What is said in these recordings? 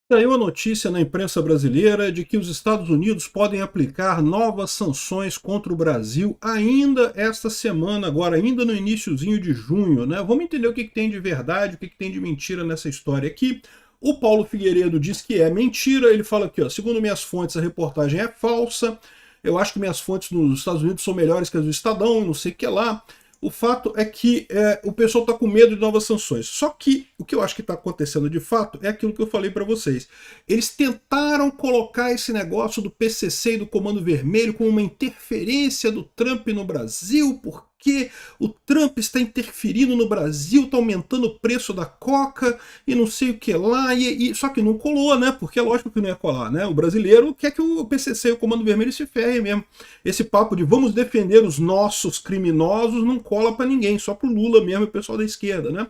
Saiu a notícia na imprensa brasileira de que os Estados Unidos podem aplicar novas sanções contra o Brasil ainda esta semana, agora, ainda no iniciozinho de junho, né? Vamos entender o que tem de verdade, o que tem de mentira nessa história aqui. O Paulo Figueiredo diz que é mentira, ele fala aqui, ó, segundo minhas fontes, a reportagem é falsa, eu acho que minhas fontes nos Estados Unidos são melhores que as do Estadão, não sei o que lá. O fato é que o pessoal está com medo de novas sanções. Só que o que eu acho que está acontecendo de fato é aquilo que eu falei para vocês. Eles tentaram colocar esse negócio do PCC e do Comando Vermelho como uma interferência do Trump no Brasil, porque o Trump está interferindo no Brasil, está aumentando o preço da coca e não sei o que lá. Só que não colou, né? Porque é lógico que não ia colar, né? O brasileiro quer que o PCC e o Comando Vermelho se ferrem mesmo. Esse papo de vamos defender os nossos criminosos não cola para ninguém, só pro Lula mesmo e o pessoal da esquerda, né?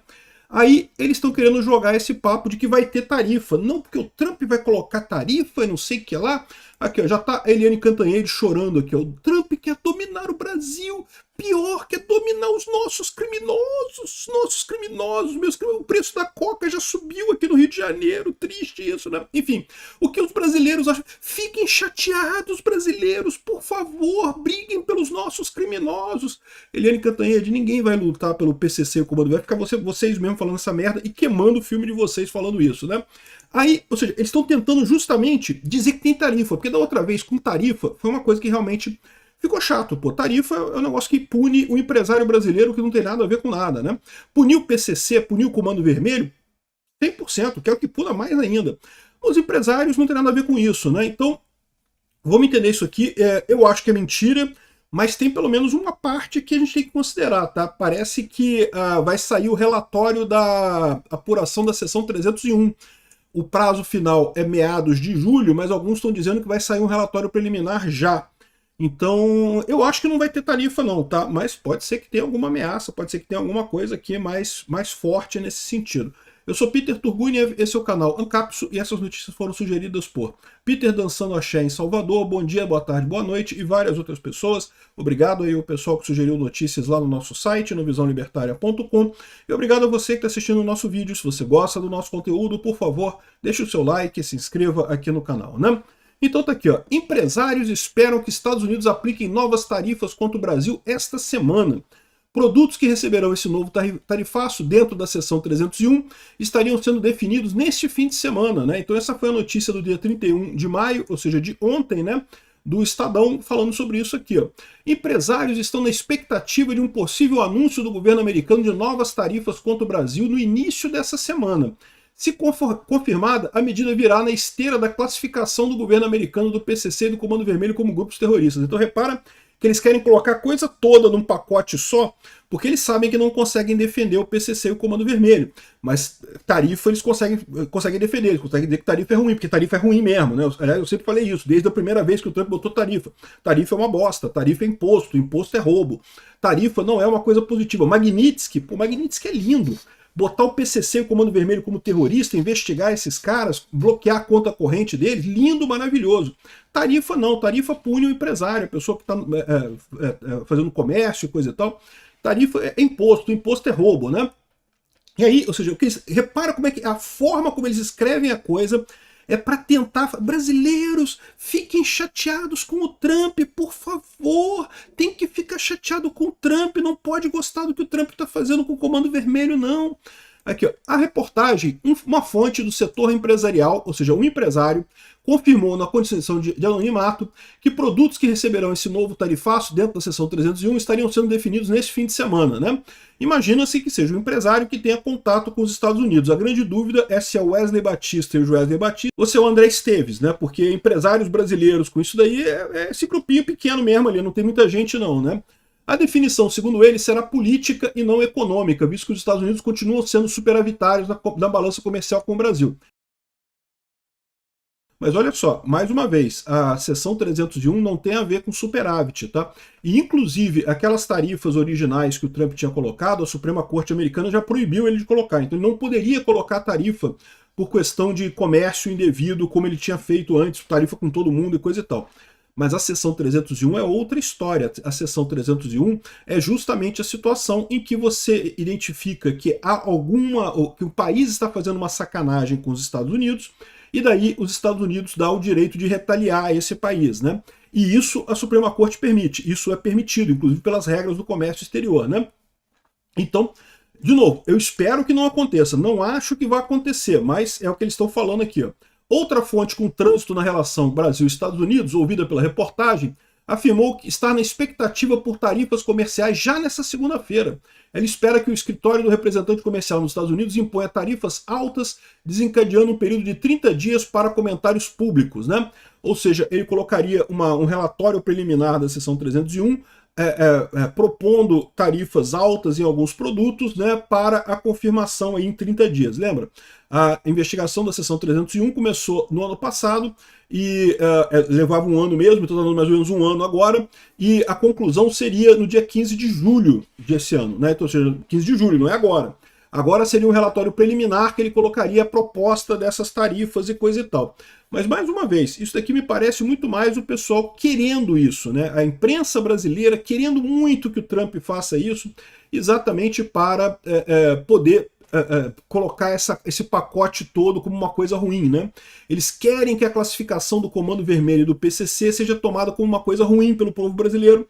Aí eles estão querendo jogar esse papo de que vai ter tarifa. Não, porque o Trump vai colocar tarifa e não sei o que lá. Aqui, ó, já tá a Eliane Cantanhede chorando aqui. Ó. O Trump quer dominar o Brasil. Pior, quer dominar os nossos criminosos. Nossos criminosos. O preço da coca já subiu aqui no Rio de Janeiro. Triste isso, né? Enfim, o que os brasileiros acham? Fiquem chateados, brasileiros. Por favor, briguem pelos nossos criminosos. Eliane Cantanhede, ninguém vai lutar pelo PCC e o Comando Vermelho. Ficar vocês mesmo falando essa merda e queimando o filme de vocês falando isso, né? Aí, ou seja, eles estão tentando justamente dizer que tem tarifa, porque da outra vez, com tarifa, foi uma coisa que realmente ficou chato, pô. Tarifa é um negócio que pune o empresário brasileiro que não tem nada a ver com nada, né? Punir o PCC, punir o Comando Vermelho, 100%, que é o que puna mais ainda. Os empresários não tem nada a ver com isso, né? Então, vamos entender isso aqui. Eu acho que é mentira, mas tem pelo menos uma parte que a gente tem que considerar, tá? Parece que vai sair o relatório da apuração da sessão 301. O prazo final é meados de julho, mas alguns estão dizendo que vai sair um relatório preliminar já. Então, eu acho que não vai ter tarifa não, tá? Mas pode ser que tenha alguma ameaça, pode ser que tenha alguma coisa aqui mais forte nesse sentido. Eu sou Peter Turguniev, esse é o canal Ancapso e essas notícias foram sugeridas por Peter Dançando Axé em Salvador, bom dia, boa tarde, boa noite e várias outras pessoas. Obrigado aí ao pessoal que sugeriu notícias lá no nosso site, no visãolibertaria.com, e obrigado a você que está assistindo o nosso vídeo. Se você gosta do nosso conteúdo, por favor, deixe o seu like e se inscreva aqui no canal, né? Então tá aqui, ó. Empresários esperam que Estados Unidos apliquem novas tarifas contra o Brasil esta semana. Produtos que receberão esse novo tarifaço dentro da seção 301 estariam sendo definidos neste fim de semana, né? Então essa foi a notícia do dia 31 de maio, ou seja, de ontem, né? Do Estadão falando sobre isso aqui, ó. Empresários estão na expectativa de um possível anúncio do governo americano de novas tarifas contra o Brasil no início dessa semana. Se confirmada, a medida virá na esteira da classificação do governo americano do PCC e do Comando Vermelho como grupos terroristas. Então repara que eles querem colocar a coisa toda num pacote só, porque eles sabem que não conseguem defender o PCC e o Comando Vermelho. Mas tarifa eles conseguem defender, eles conseguem dizer que tarifa é ruim, porque tarifa é ruim mesmo, né? Aliás, eu sempre falei isso, desde a primeira vez que o Trump botou tarifa. Tarifa é uma bosta, tarifa é imposto, imposto é roubo. Tarifa não é uma coisa positiva. Magnitsky, pô, Magnitsky é lindo. Botar o PCC e o Comando Vermelho como terrorista, investigar esses caras, bloquear a conta corrente deles, lindo, maravilhoso. Tarifa não, tarifa pune o empresário, a pessoa que está fazendo comércio, coisa e tal. Tarifa é imposto, imposto é roubo, né? E aí, ou seja, repara como é que a forma como eles escrevem a coisa é para tentar... Brasileiros, fiquem chateados com o Trump, por favor. Tem que ficar chateado com o Trump, não pode gostar do que o Trump está fazendo com o Comando Vermelho, não. Aqui, ó, a reportagem, uma fonte do setor empresarial, ou seja, um empresário, confirmou na condição de anonimato que produtos que receberão esse novo tarifaço dentro da seção 301 estariam sendo definidos neste fim de semana, né? Imagina-se que seja um empresário que tenha contato com os Estados Unidos. A grande dúvida é se é o Wesley Batista e o Wesley Batista ou se é o André Esteves, né? Porque empresários brasileiros com isso daí é esse grupinho pequeno mesmo ali, não tem muita gente não, né? A definição, segundo ele, será política e não econômica, visto que os Estados Unidos continuam sendo superavitários na balança comercial com o Brasil. Mas olha só, mais uma vez, a seção 301 não tem a ver com superávit, tá? E inclusive aquelas tarifas originais que o Trump tinha colocado, a Suprema Corte americana já proibiu ele de colocar. Então ele não poderia colocar tarifa por questão de comércio indevido, como ele tinha feito antes, tarifa com todo mundo e coisa e tal. Mas a seção 301 é outra história. A seção 301 é justamente a situação em que você identifica que há que o país está fazendo uma sacanagem com os Estados Unidos e daí os Estados Unidos dá o direito de retaliar a esse país, né? E isso a Suprema Corte permite, isso é permitido, inclusive pelas regras do comércio exterior, né? Então, de novo, eu espero que não aconteça, não acho que vai acontecer, mas é o que eles estão falando aqui, ó. Outra fonte com trânsito na relação Brasil-Estados Unidos, ouvida pela reportagem, afirmou que está na expectativa por tarifas comerciais já nessa segunda-feira. Ela espera que o escritório do representante comercial nos Estados Unidos imponha tarifas altas, desencadeando um período de 30 dias para comentários públicos, né? Ou seja, ele colocaria um relatório preliminar da seção 301, propondo tarifas altas em alguns produtos, né, para a confirmação aí em 30 dias. Lembra? A investigação da seção 301 começou no ano passado e levava um ano mesmo, então está dando mais ou menos um ano agora, e a conclusão seria no dia 15 de julho desse ano, né? Então, ou seja, 15 de julho, não é agora. Agora seria um relatório preliminar que ele colocaria a proposta dessas tarifas e coisa e tal. Mas, mais uma vez, isso daqui me parece muito mais o pessoal querendo isso, né? A imprensa brasileira querendo muito que o Trump faça isso, exatamente para poder colocar esse pacote todo como uma coisa ruim, né? Eles querem que a classificação do Comando Vermelho e do PCC seja tomada como uma coisa ruim pelo povo brasileiro,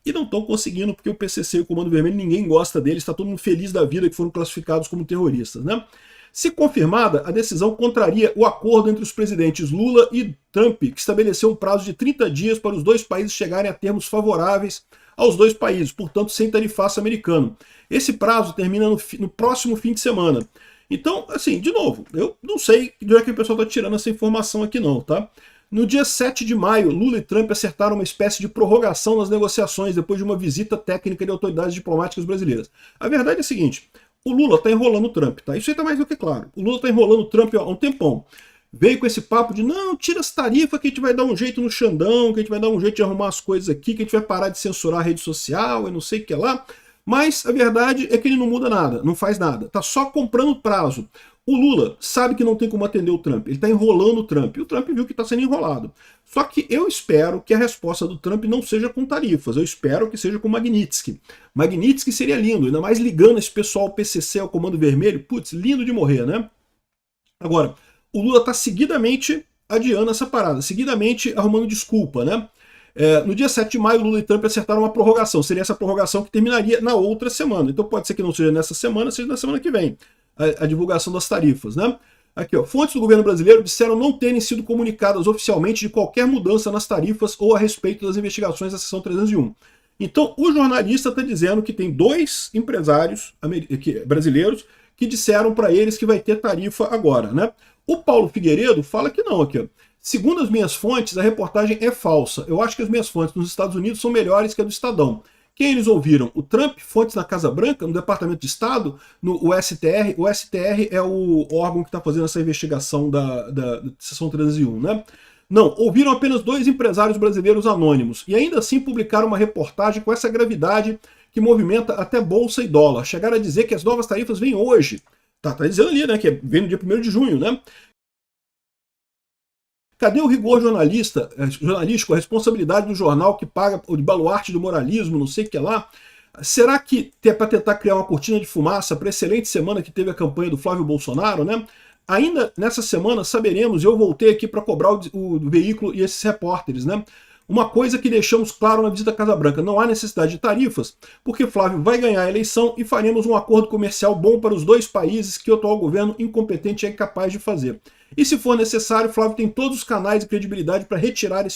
e não estão conseguindo, porque o PCC e o Comando Vermelho, ninguém gosta deles, está todo mundo feliz da vida que foram classificados como terroristas, né? Se confirmada, a decisão contraria o acordo entre os presidentes Lula e Trump, que estabeleceu um prazo de 30 dias para os dois países chegarem a termos favoráveis aos dois países, portanto sem tarifaço americano. Esse prazo termina no próximo fim de semana. Então, assim, de novo, eu não sei de onde é que o pessoal está tirando essa informação aqui não, tá? No dia 7 de maio, Lula e Trump acertaram uma espécie de prorrogação nas negociações depois de uma visita técnica de autoridades diplomáticas brasileiras. A verdade é a seguinte, o Lula está enrolando o Trump, tá? Isso aí está mais do que claro. O Lula está enrolando o Trump há um tempão. Veio com esse papo de, não, tira as tarifas que a gente vai dar um jeito no Xandão, que a gente vai dar um jeito de arrumar as coisas aqui, que a gente vai parar de censurar a rede social e não sei o que lá. Mas a verdade é que ele não muda nada, não faz nada. Tá só comprando prazo. O Lula sabe que não tem como atender o Trump, ele está enrolando o Trump, e o Trump viu que está sendo enrolado. Só que eu espero que a resposta do Trump não seja com tarifas, eu espero que seja com Magnitsky. Magnitsky seria lindo, ainda mais ligando esse pessoal ao PCC, ao Comando Vermelho, putz, lindo de morrer, né? Agora, o Lula está seguidamente adiando essa parada, seguidamente arrumando desculpa, né? No dia 7 de maio, Lula e Trump acertaram uma prorrogação, seria essa prorrogação que terminaria na outra semana. Então pode ser que não seja nessa semana, seja na semana que vem. A divulgação das tarifas, né? Aqui, ó, fontes do governo brasileiro disseram não terem sido comunicadas oficialmente de qualquer mudança nas tarifas ou a respeito das investigações da seção 301. Então, o jornalista está dizendo que tem dois empresários brasileiros que disseram para eles que vai ter tarifa agora, né? O Paulo Figueiredo fala que não, aqui, ó. Segundo as minhas fontes, a reportagem é falsa. Eu acho que as minhas fontes nos Estados Unidos são melhores que a do Estadão. Quem eles ouviram? O Trump, fontes na Casa Branca, no Departamento de Estado, no STR. O STR é o órgão que está fazendo essa investigação da seção 301, né? Não, ouviram apenas dois empresários brasileiros anônimos e ainda assim publicaram uma reportagem com essa gravidade que movimenta até bolsa e dólar. Chegaram a dizer que as novas tarifas vêm hoje. Tá dizendo ali, né, que vem no dia 1º de junho, né? Cadê o rigor jornalístico, a responsabilidade do jornal que paga o baluarte do moralismo, não sei o que lá? Será que é para tentar criar uma cortina de fumaça para a excelente semana que teve a campanha do Flávio Bolsonaro, né? Ainda nessa semana saberemos, eu voltei aqui para cobrar o veículo e esses repórteres, né? Uma coisa que deixamos claro na visita à Casa Branca, não há necessidade de tarifas, porque Flávio vai ganhar a eleição e faremos um acordo comercial bom para os dois países que o atual governo incompetente é incapaz de fazer. E se for necessário, Flávio tem todos os canais de credibilidade para reiterar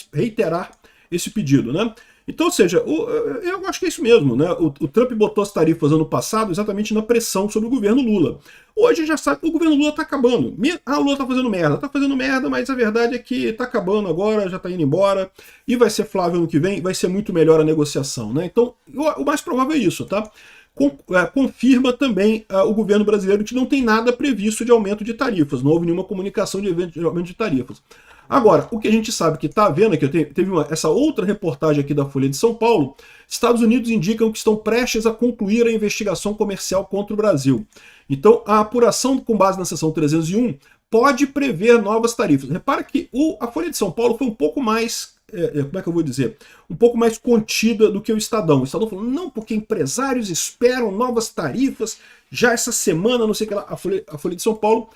esse pedido, né? Então, ou seja, eu acho que é isso mesmo, né? O Trump botou as tarifas ano passado exatamente na pressão sobre o governo Lula. Hoje já sabe que o governo Lula está acabando. O Lula está fazendo merda, mas a verdade é que está acabando agora, já está indo embora, e vai ser Flávio ano que vem, vai ser muito melhor a negociação, né? Então, o mais provável é isso, tá? Confirma também o governo brasileiro que não tem nada previsto de aumento de tarifas, não houve nenhuma comunicação de aumento de tarifas. Agora, o que a gente sabe que está havendo aqui, teve essa outra reportagem aqui da Folha de São Paulo, Estados Unidos indicam que estão prestes a concluir a investigação comercial contra o Brasil. Então, a apuração com base na seção 301 pode prever novas tarifas. Repara que a Folha de São Paulo foi um pouco mais, como é que eu vou dizer, um pouco mais contida do que o Estadão. O Estadão falou, não, porque empresários esperam novas tarifas já essa semana, não sei o que lá. A Folha de São Paulo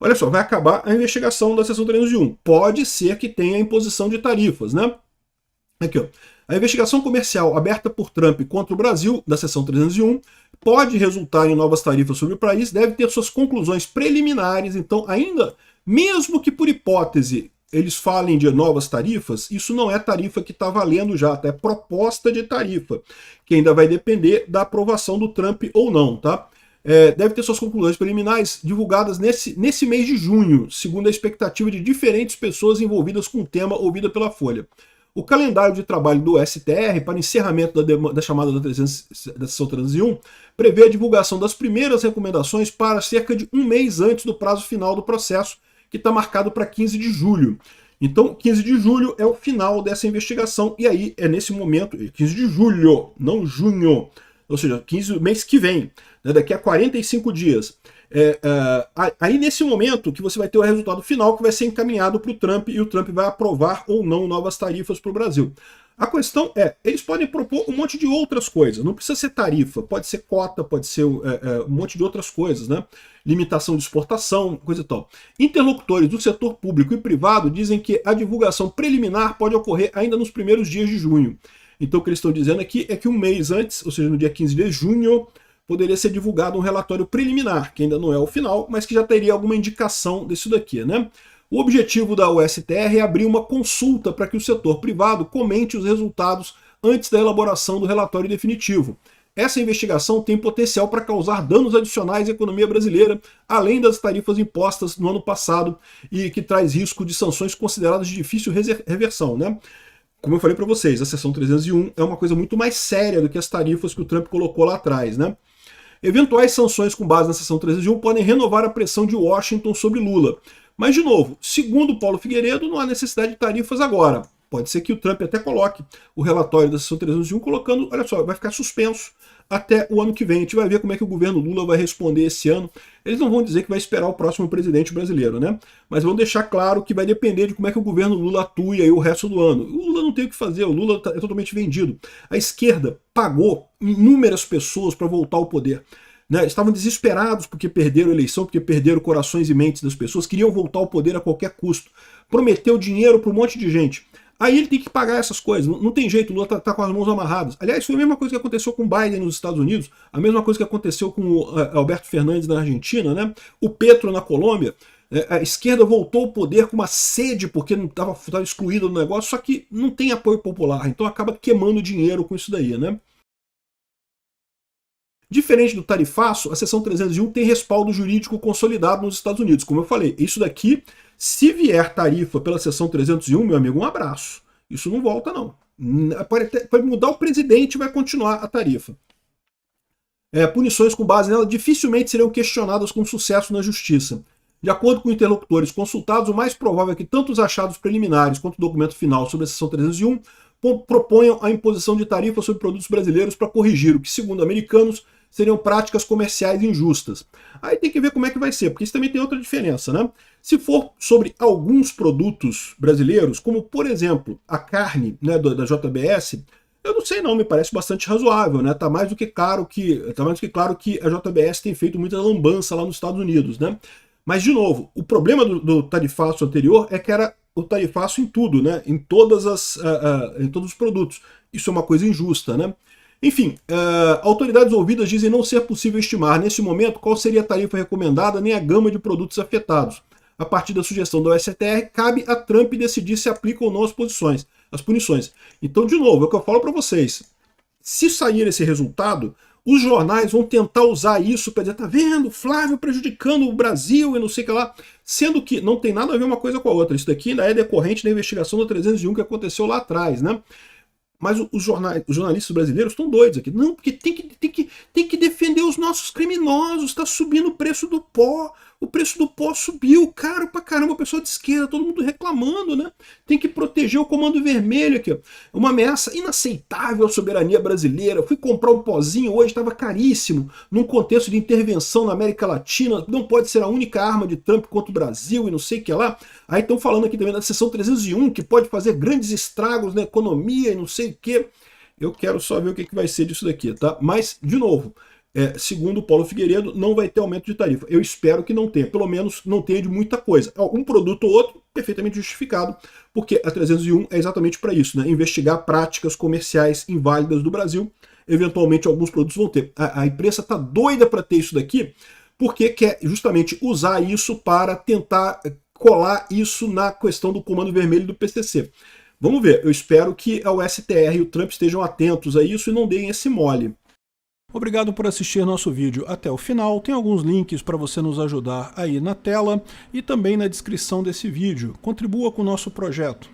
Olha só, vai acabar a investigação da seção 301. Pode ser que tenha imposição de tarifas, né? Aqui, ó. A investigação comercial aberta por Trump contra o Brasil, da seção 301, pode resultar em novas tarifas sobre o país, deve ter suas conclusões preliminares, então ainda, mesmo que por hipótese eles falem de novas tarifas, isso não é tarifa que está valendo já, tá? É proposta de tarifa, que ainda vai depender da aprovação do Trump ou não, tá? Deve ter suas conclusões preliminares divulgadas nesse mês de junho, segundo a expectativa de diferentes pessoas envolvidas com o tema ouvida pela Folha. O calendário de trabalho do STR para encerramento da chamada da seção 301 prevê a divulgação das primeiras recomendações para cerca de um mês antes do prazo final do processo, que está marcado para 15 de julho. Então, 15 de julho é o final dessa investigação, e aí é nesse momento, 15 de julho, não junho, ou seja, 15 mês que vem, né, daqui a 45 dias. Aí nesse momento que você vai ter o resultado final que vai ser encaminhado para o Trump e o Trump vai aprovar ou não novas tarifas para o Brasil. A questão é, eles podem propor um monte de outras coisas, não precisa ser tarifa, pode ser cota, pode ser um monte de outras coisas, né? Limitação de exportação, coisa e tal. Interlocutores do setor público e privado dizem que a divulgação preliminar pode ocorrer ainda nos primeiros dias de junho. Então o que eles estão dizendo aqui é que um mês antes, ou seja, no dia 15 de junho, poderia ser divulgado um relatório preliminar, que ainda não é o final, mas que já teria alguma indicação disso daqui, né? O objetivo da USTR é abrir uma consulta para que o setor privado comente os resultados antes da elaboração do relatório definitivo. Essa investigação tem potencial para causar danos adicionais à economia brasileira, além das tarifas impostas no ano passado e que traz risco de sanções consideradas de difícil reversão, né? Como eu falei para vocês, a seção 301 é uma coisa muito mais séria do que as tarifas que o Trump colocou lá atrás, né? Eventuais sanções com base na seção 301 podem renovar a pressão de Washington sobre Lula. Mas, de novo, segundo Paulo Figueiredo, não há necessidade de tarifas agora. Pode ser que o Trump até coloque o relatório da seção 301 colocando, olha só, vai ficar suspenso até o ano que vem. A gente vai ver como é que o governo Lula vai responder esse ano. Eles não vão dizer que vai esperar o próximo presidente brasileiro, né? Mas vão deixar claro que vai depender de como é que o governo Lula atue aí o resto do ano. O Lula não tem o que fazer, o Lula é totalmente vendido. A esquerda pagou inúmeras pessoas para voltar ao poder. Né? Estavam desesperados porque perderam a eleição, porque perderam corações e mentes das pessoas, queriam voltar ao poder a qualquer custo. Prometeu dinheiro para um monte de gente. Aí ele tem que pagar essas coisas, não tem jeito, o Lula tá com as mãos amarradas. Aliás, foi a mesma coisa que aconteceu com o Biden nos Estados Unidos, a mesma coisa que aconteceu com o Alberto Fernandes na Argentina, né? O Petro na Colômbia. A esquerda voltou ao poder com uma sede, porque não estava excluída do negócio, só que não tem apoio popular, então acaba queimando dinheiro com isso daí, né? Diferente do tarifaço, a seção 301 tem respaldo jurídico consolidado nos Estados Unidos. Como eu falei, isso daqui, se vier tarifa pela seção 301, meu amigo, um abraço. Isso não volta, não. Pode mudar o presidente e vai continuar a tarifa. Punições com base nela dificilmente serão questionadas com sucesso na justiça. De acordo com interlocutores consultados, o mais provável é que tanto os achados preliminares quanto o documento final sobre a seção 301 proponham a imposição de tarifas sobre produtos brasileiros para corrigir o que, segundo americanos, seriam práticas comerciais injustas. Aí tem que ver como é que vai ser, porque isso também tem outra diferença, né? Se for sobre alguns produtos brasileiros, como por exemplo a carne, né, da JBS, eu não sei não, me parece bastante razoável, né? Tá mais do que claro que a JBS tem feito muita lambança lá nos Estados Unidos, né? Mas de novo, o problema do tarifaço anterior é que era o tarifaço em tudo, né? Em todos os produtos. Isso é uma coisa injusta, né? Enfim, autoridades ouvidas dizem não ser possível estimar, nesse momento, qual seria a tarifa recomendada nem a gama de produtos afetados. A partir da sugestão da STR, cabe a Trump decidir se aplica ou não as punições. Então, de novo, é o que eu falo para vocês. Se sair esse resultado, os jornais vão tentar usar isso para dizer, tá vendo, Flávio prejudicando o Brasil e não sei o que lá, sendo que não tem nada a ver uma coisa com a outra. Isso daqui ainda é decorrente da investigação do 301 que aconteceu lá atrás, né? Mas os jornalistas brasileiros estão doidos aqui. Não, porque tem que defender os nossos criminosos. Está subindo o preço do pó. O preço do pó subiu, caro pra caramba. O pessoal de esquerda, todo mundo reclamando, né? Tem que proteger o Comando Vermelho aqui. Uma ameaça inaceitável à soberania brasileira. Fui comprar um pozinho hoje, estava caríssimo. Num contexto de intervenção na América Latina. Não pode ser a única arma de Trump contra o Brasil e não sei o que lá. Aí estão falando aqui também da seção 301, que pode fazer grandes estragos na economia e não sei o que. Eu quero só ver o que vai ser disso daqui, tá? Mas, de novo, segundo o Paulo Figueiredo, não vai ter aumento de tarifa. Eu espero que não tenha, pelo menos não tenha de muita coisa. Um produto ou outro, perfeitamente justificado, porque a 301 é exatamente para isso, né? Investigar práticas comerciais inválidas do Brasil. Eventualmente alguns produtos vão ter. A imprensa está doida para ter isso daqui, porque quer justamente usar isso para tentar colar isso na questão do Comando Vermelho do PCC. Vamos ver, eu espero que o STR e o Trump estejam atentos a isso e não deem esse mole. Obrigado por assistir nosso vídeo até o final. Tem alguns links para você nos ajudar aí na tela e também na descrição desse vídeo. Contribua com o nosso projeto.